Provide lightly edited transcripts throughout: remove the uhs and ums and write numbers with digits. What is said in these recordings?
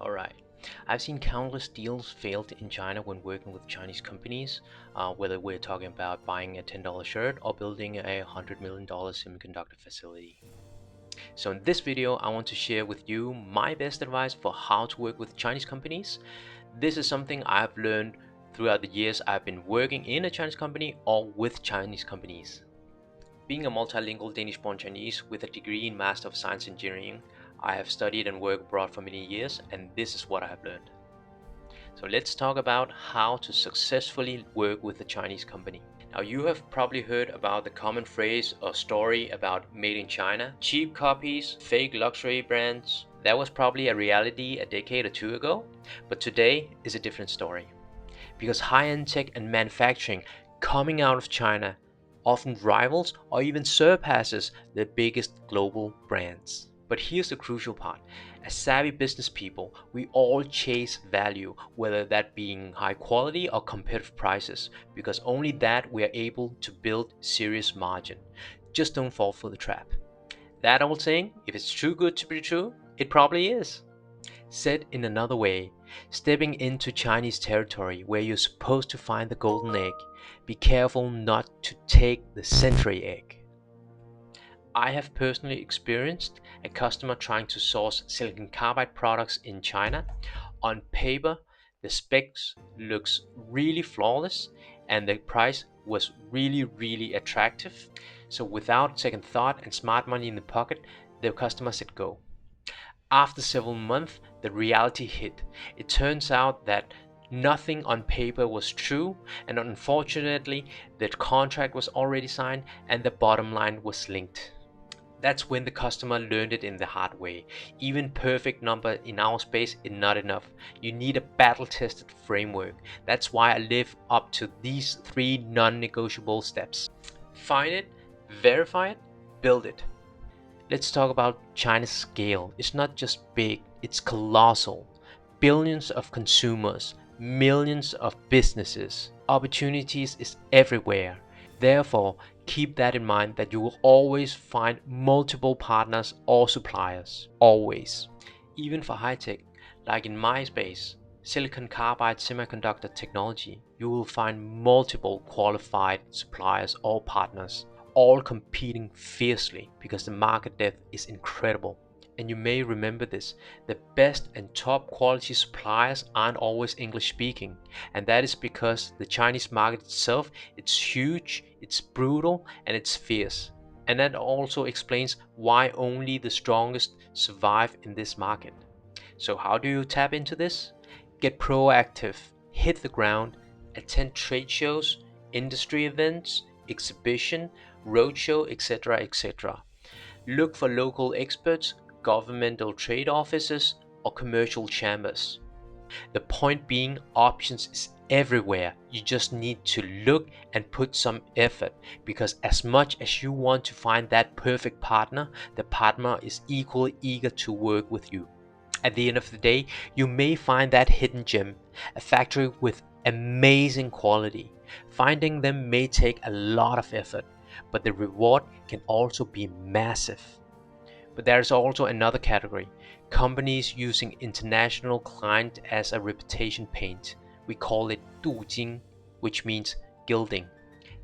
Alright, I've seen countless deals failed in China when working with Chinese companies, whether we're talking about buying a $10 shirt or building a $100 million semiconductor facility. So in this video, I want to share with you my best advice for how to work with Chinese companies. This is something I've learned throughout the years I've been working in a Chinese company or with Chinese companies. Being a multilingual Danish-born Chinese with a degree in Master of Science Engineering, I have studied and worked abroad for many years, and this is what I have learned. So let's talk about how to successfully work with a Chinese company. Now, you have probably heard about the common phrase or story about made in China, cheap copies, fake luxury brands. That was probably a reality a decade or two ago, but today is a different story. Because high-end tech and manufacturing coming out of China often rivals or even surpasses the biggest global brands. But here's the crucial part. As savvy business people, we all chase value, whether that being high quality or competitive prices, because only that we are able to build serious margin. Just don't fall for the trap. That old saying, if it's too good to be true, it probably is. Said in another way, stepping into Chinese territory where you're supposed to find the golden egg, be careful not to take the century egg. I have personally experienced a customer trying to source silicon carbide products in China. On paper, the specs looks really flawless and the price was really attractive. So without second thought and smart money in the pocket, the customer said go. After several months, the reality hit. It turns out that nothing on paper was true, and unfortunately, the contract was already signed and the bottom line was linked. That's when the customer learned it in the hard way. Even perfect number in our space is not enough. You need a battle-tested framework. That's why I live up to these 3 non-negotiable steps. Find it, verify it, build it. Let's talk about China's scale. It's not just big, it's colossal. Billions of consumers, millions of businesses. Opportunities is everywhere. Therefore, keep that in mind that you will always find multiple partners or suppliers. Always. Even for high tech, like in my space, silicon carbide semiconductor technology, you will find multiple qualified suppliers or partners, all competing fiercely because the market depth is incredible. And you may remember this, the best and top quality suppliers aren't always English speaking, and that is because the Chinese market itself, it's huge, it's brutal, and it's fierce. And that also explains why only the strongest survive in this market. So how do you tap into this? Get proactive, hit the ground, attend trade shows, industry events, exhibition, roadshow, etc. Look for local experts, governmental trade offices, or commercial chambers. The point being, options is everywhere. You just need to look and put some effort, because as much as you want to find that perfect partner, the partner is equally eager to work with you. At the end of the day, you may find that hidden gem, a factory with amazing quality. Finding them may take a lot of effort, but the reward can also be massive. But there's also another category, companies using international client as a reputation paint. We call it 镀金, which means gilding.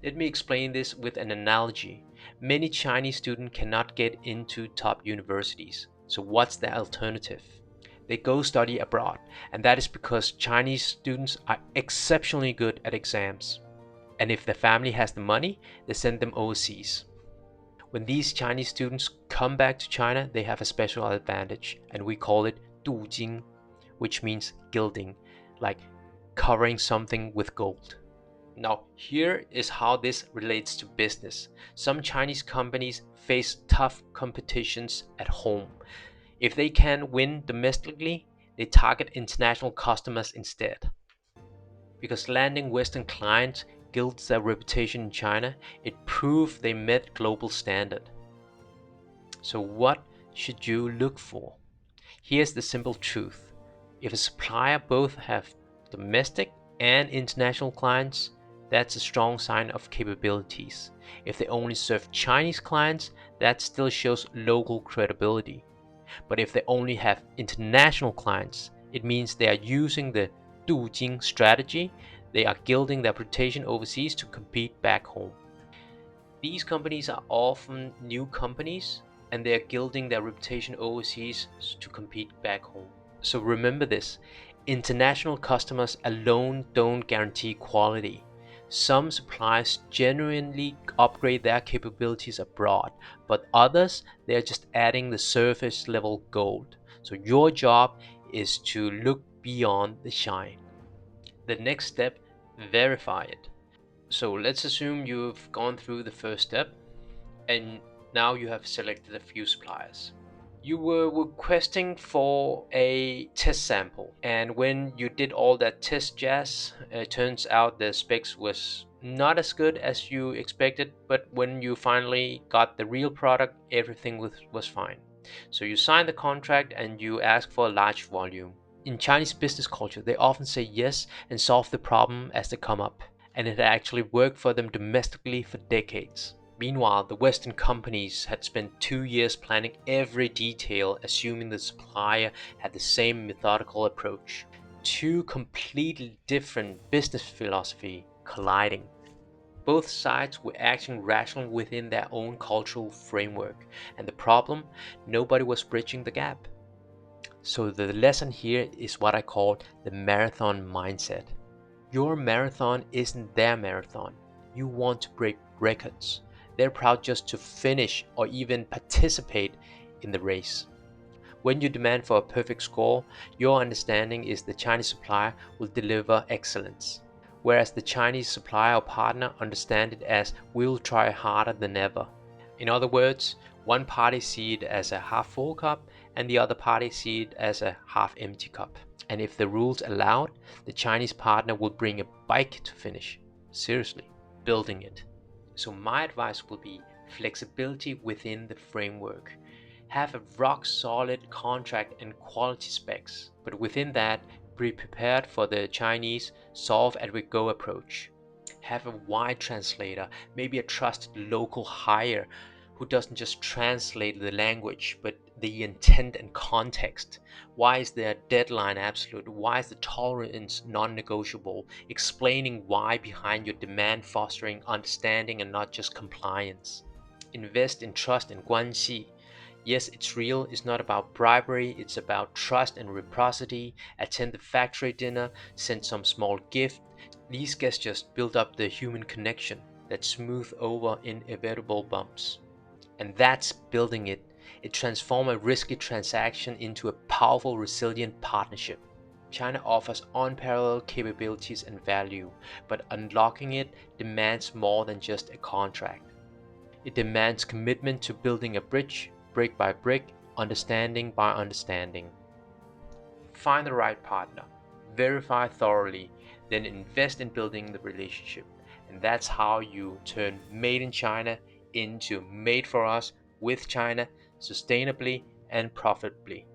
Let me explain this with an analogy. Many Chinese students cannot get into top universities, so what's the alternative? They go study abroad, and that is because Chinese students are exceptionally good at exams. And if the family has the money, they send them overseas. When these Chinese students come back to China, they have a special advantage, and we call it 镀金, which means gilding, like covering something with gold. Now, here is how this relates to business. Some Chinese companies face tough competitions at home. If they can win domestically, they target international customers instead. Because landing Western clients gilds their reputation in China, it proved they met global standard. So what should you look for? Here's the simple truth. If a supplier both have domestic and international clients, that's a strong sign of capabilities. If they only serve Chinese clients, that still shows local credibility. But if they only have international clients, It means they are using the 镀金 strategy. They are gilding their reputation overseas to compete back home. These companies are often new companies, and they are gilding their reputation overseas to compete back home. So remember this, international customers alone don't guarantee quality. Some suppliers genuinely upgrade their capabilities abroad, but others, they are just adding the surface level gold. So your job is to look beyond the shine. The next step, verify it. So let's assume you've gone through the first step and now you have selected a few suppliers. You were requesting for a test sample, and when you did all that test jazz, it turns out the specs was not as good as you expected, but when you finally got the real product, everything was fine. So you sign the contract and you ask for a large volume. In Chinese business culture, they often say yes and solve the problem as they come up, and it actually worked for them domestically for decades. Meanwhile, the Western companies had spent 2 years planning every detail, assuming the supplier had the same methodical approach. Two completely different business philosophy colliding. Both sides were acting rationally within their own cultural framework, and the problem, nobody was bridging the gap. So the lesson here is what I call the marathon mindset. Your marathon isn't their marathon. You want to break records. They're proud just to finish or even participate in the race. When you demand for a perfect score, your understanding is the Chinese supplier will deliver excellence, whereas the Chinese supplier or partner understand it as we'll try harder than ever. In other words, one party see it as a half full cup and the other party see it as a half empty cup. And if the rules allowed, the Chinese partner will bring a bike to finish. Seriously, building it. So my advice will be flexibility within the framework. Have a rock solid contract and quality specs, but within that, be prepared for the Chinese solve as we go approach. Have a wide translator, maybe a trusted local hire who doesn't just translate the language, but the intent and context. Why is their deadline absolute? Why is the tolerance non-negotiable? Explaining why behind your demand, fostering understanding and not just compliance. Invest in trust and 关系. Yes, it's real. It's not about bribery. It's about trust and reciprocity. Attend the factory dinner. Send some small gift. These gestures build up the human connection that smooth over inevitable bumps. And that's building it. It transforms a risky transaction into a powerful, resilient partnership. China offers unparalleled capabilities and value, but unlocking it demands more than just a contract. It demands commitment to building a bridge, brick by brick, understanding by understanding. Find the right partner, verify thoroughly, then invest in building the relationship. And that's how you turn Made in China into Made for Us with China, sustainably and profitably.